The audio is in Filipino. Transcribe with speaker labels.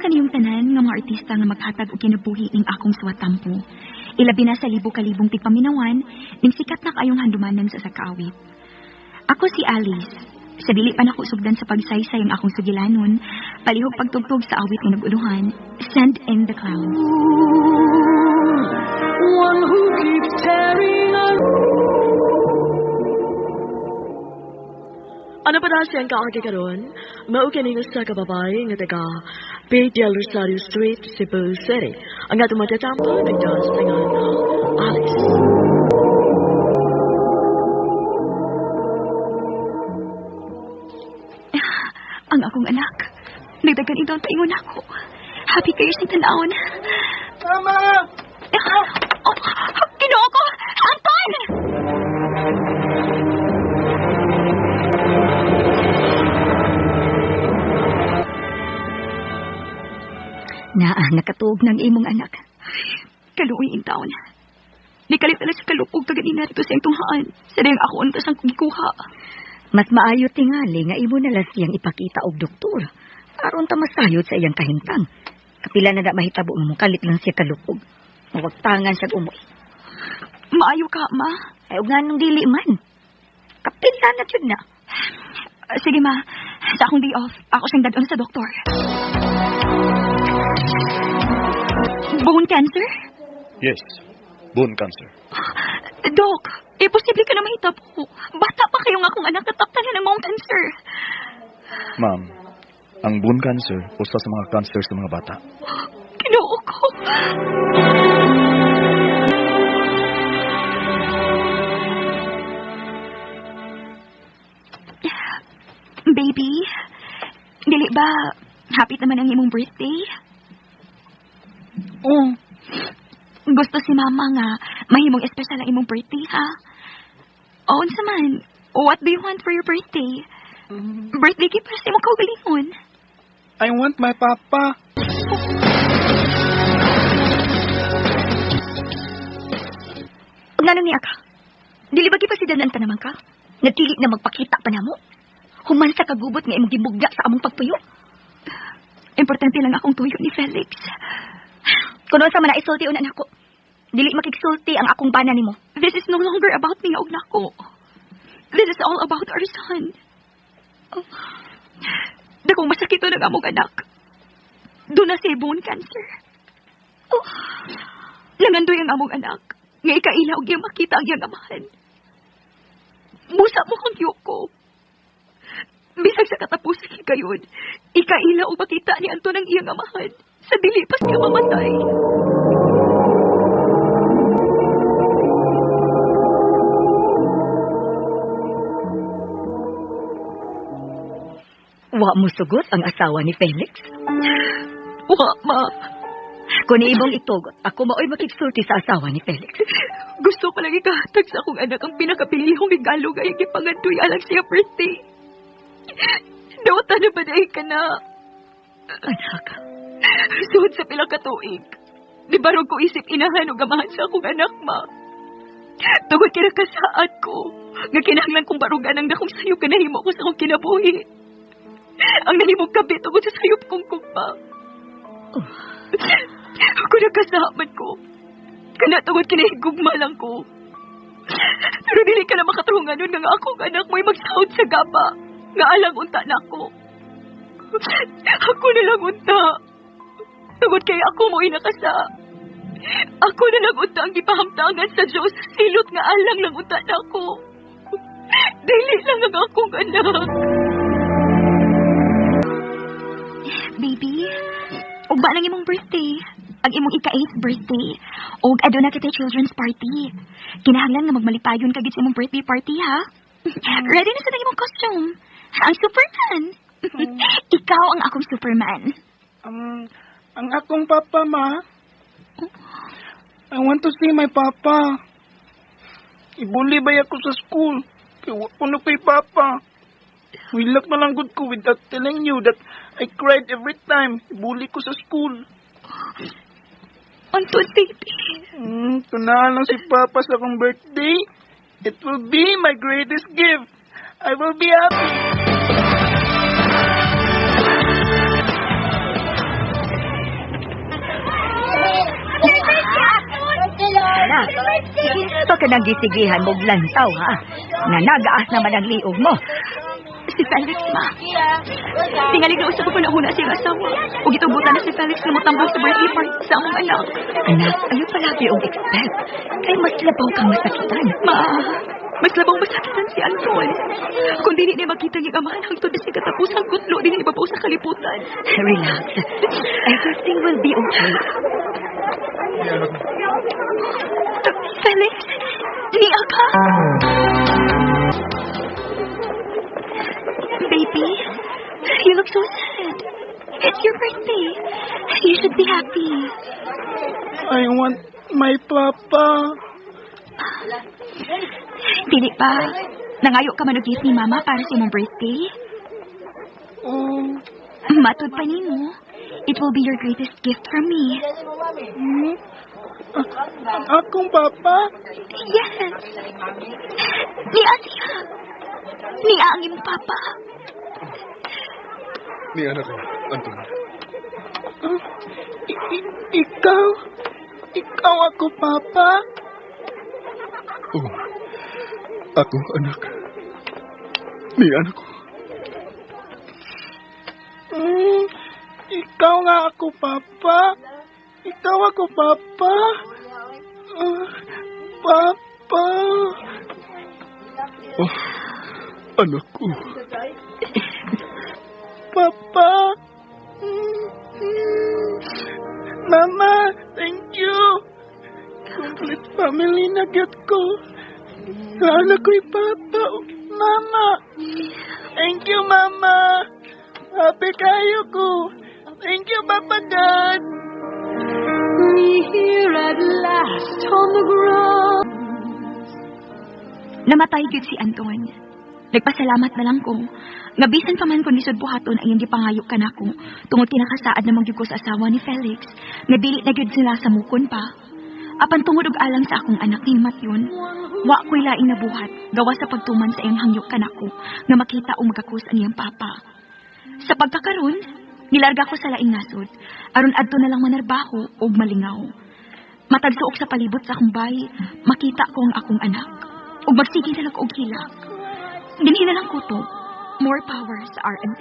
Speaker 1: kaniyong tanan nga mga artista nga maghatag og kinabuhi ning akong suwatampo. Ilabi na sa libo-kalibong tigpaminawan, ning sikat na kayong handumanan sa kaawit. Ako si Alice. Sa dili pa nako sugdan sa pagsaysay ang akong sugilanon, palihog pagtugtog sa awit nga naguluhan, Sand in the Clouds.
Speaker 2: One who keeps tearing us. Ano pa na siyang kaagi karon? Mao kini sa kababay nga taga P. Del Rosario Street, Cebu City. Ang atong matatampo nagdas nga Alice.
Speaker 1: Ang akong anak, nagdagan ito ang taingon ako. Happy kayo sa tanawon.
Speaker 3: Mama!
Speaker 1: Ginoo ko! Anton! Nakatuog ng imong anak. Kaluoy in taon. Nikalit na sa kalupog kaganina rito sa tunghaan. Sa dayang ako ang tasang kumikuha.
Speaker 4: Mas maayo tingali nga imo na lang siyang ipakita og doktor. Aron ta masayod sa iyang kahintang. Kapila na da mahitabo nga mukalit lang siya kalupog. Mawagtangan siya umoy.
Speaker 1: Maayo ka, ma.
Speaker 4: Ay og nganong dili man. Kapila na jud na.
Speaker 1: Sige, ma. Sa akong day off, ako siyang dadon sa doktor. Bone cancer?
Speaker 5: Yes, bone cancer.
Speaker 1: Dok, posible ka na mahitabo. Bata pa kayong akong anak nataptan na ng bone cancer.
Speaker 5: Ma'am, ang bone cancer, usa sa mga cancer sa mga bata.
Speaker 1: Ginoo ko. Baby, dili ba happy naman ang imong birthday? Gusto si mama nga mahimong espesyal ang imong birthday, ha? O, unsa man, what do you want for your birthday? Birthday gift para sa imong kaugalingon.
Speaker 3: I want my papa.
Speaker 4: Ngano niya ka? Dili ba gipasidanan pa naman ka? Nagtili na magpakita pa namo? Human sa kagubot nga imong gibugya sa among pagtuyo?
Speaker 1: Importante lang akong tuyo ni Felix.
Speaker 4: Kuno sa mana isulti unan ako. Dili makigsulti ang akong bana nimo.
Speaker 1: This is no longer about me og nako. This is all about our son. Dakong masakit to ng among anak. Doon na siya bone cancer. Nangandoy ang among anak. Nga ikailaw yung makita ang iyang amahan. Musa mo kong yoko. Bisag sa katapusan kayon, ikailaw o makita ni Anton ang iyang amahan. Sa dili pa siya mamatay.
Speaker 4: Wa mo sugot ang asawa ni Felix?
Speaker 1: Wa, ma.
Speaker 4: Kung ibong itugot, ako mao'y makigsulti sa asawa ni Felix.
Speaker 1: Gusto ko lang ikahatag sa akong anak ang pinakapilihong regalo gayang ipangandoy alang siya birthday. Nawata na ba dahil ka na?
Speaker 4: Anak.
Speaker 1: Suod sa pilang katuig. Di barog ko isip inahan o gamahan sa akong anak, ma. Tugod kinakasaad ko. Nga kinahanglan kong barugan ang dakong sayop ka nahimo ko sa akong kinabuhi. Ang nahimong kabi tugod sa sayop kong kumpa. Ako nagkasahaman ko. Kanatungod kinahigugma lang ko. Pero dili ka na makatrungan nun nga akong anak mo'y magsahod sa gaba. Nga alang unta na ako. Ako na lang unta. Tungod kay ako mo'y nakasa. Ako na lang unta ang ipahamtangan sa Diyos. Silot nga alang lang unta na ako. Dili lang ang akong anak. Baby, ugba lang imong birthday. Ang imong ika-8th birthday. Og aduna kita children's party. Kinahanglan nga magmalipayon ka gid sa imong birthday party, ha? Ready na sa imong costume. Ang Superman. Ikaw ang akong Superman.
Speaker 3: Ang akong papa, ma. I want to see my papa. Ibuli ba ako sa school? Kaya wako na kay papa. Wilak na lang good ko without telling you that I cried every time. Ibuli ko sa school.
Speaker 1: Anton, baby.
Speaker 3: Tunahan lang si papa sa akong birthday. It will be my greatest gift. I will be happy.
Speaker 4: ba ka nang gisigihan mong lantaw, ha? Nanagaas naman ang liog mo.
Speaker 1: Si Felix, ma. Tingali na usap ko na una siyang asawa. Ug itubutan na si Felix na motambong sa birthday party sa among anak.
Speaker 4: Anak, ayaw palagi ang expect. Kaya mas labaw kang masakitan.
Speaker 1: Ma, mas labang masakitan si Anton. Kung dili niya makita niya amahan hangtod na siya katapusang kutlo, dili ibabaw sa kaliputan.
Speaker 4: Relax. Everything will be okay.
Speaker 1: Felix, niya ka? Baby, you look so sad. It's your birthday. You should be happy.
Speaker 3: I want my papa.
Speaker 1: Dili pa. Nangayo ka manugis ni Mama para sa imong birthday?
Speaker 3: Oh,
Speaker 1: Matud pa nimo. It will be your greatest gift from me.
Speaker 3: Akong papa?
Speaker 1: Yes. Niya siya. Niya ang imong papa.
Speaker 5: Ni anak ko, Anton.
Speaker 3: Ikaw? Ikaw ako, papa?
Speaker 5: Oh, ako, anak. Ni anak ko.
Speaker 3: Ikaw nga ako, papa? Ikaw ako, papa? Papa?
Speaker 5: Oh, anak ko.
Speaker 3: Papa? Mama, thank you. Complete family na gyud ko. Sana ko'y papa. Mama. Thank you, Mama. Happy kayo ko. Thank you, Papa God.
Speaker 2: We here at last on the ground.
Speaker 1: Namatay gyud si Anton. Nagpasalamat na lang ko. Nga bisan pa man ko nisod buhaton ay hindi pangayo ka na ko. Tungod kinakasaad namang gyud ko sa asawa ni Felix. Nga dili na gyud sila sa mukon pa. Apan tungod og alang sa akong anak ni Matyon, wa ko'y laing nabuhat gawa sa pagtuman sa iyang hangyok kanako nga makita o magakus ang iyang papa. Sa pagkakaroon, nilarga ko sa laing nasod, aron adto na lang manarbaho o malingaw. Matag suok sa palibot sa akong bahay, makita ko ang akong anak. Ug magsige na lang og hilak. Dinhi na lang ko to. More power sa R&N.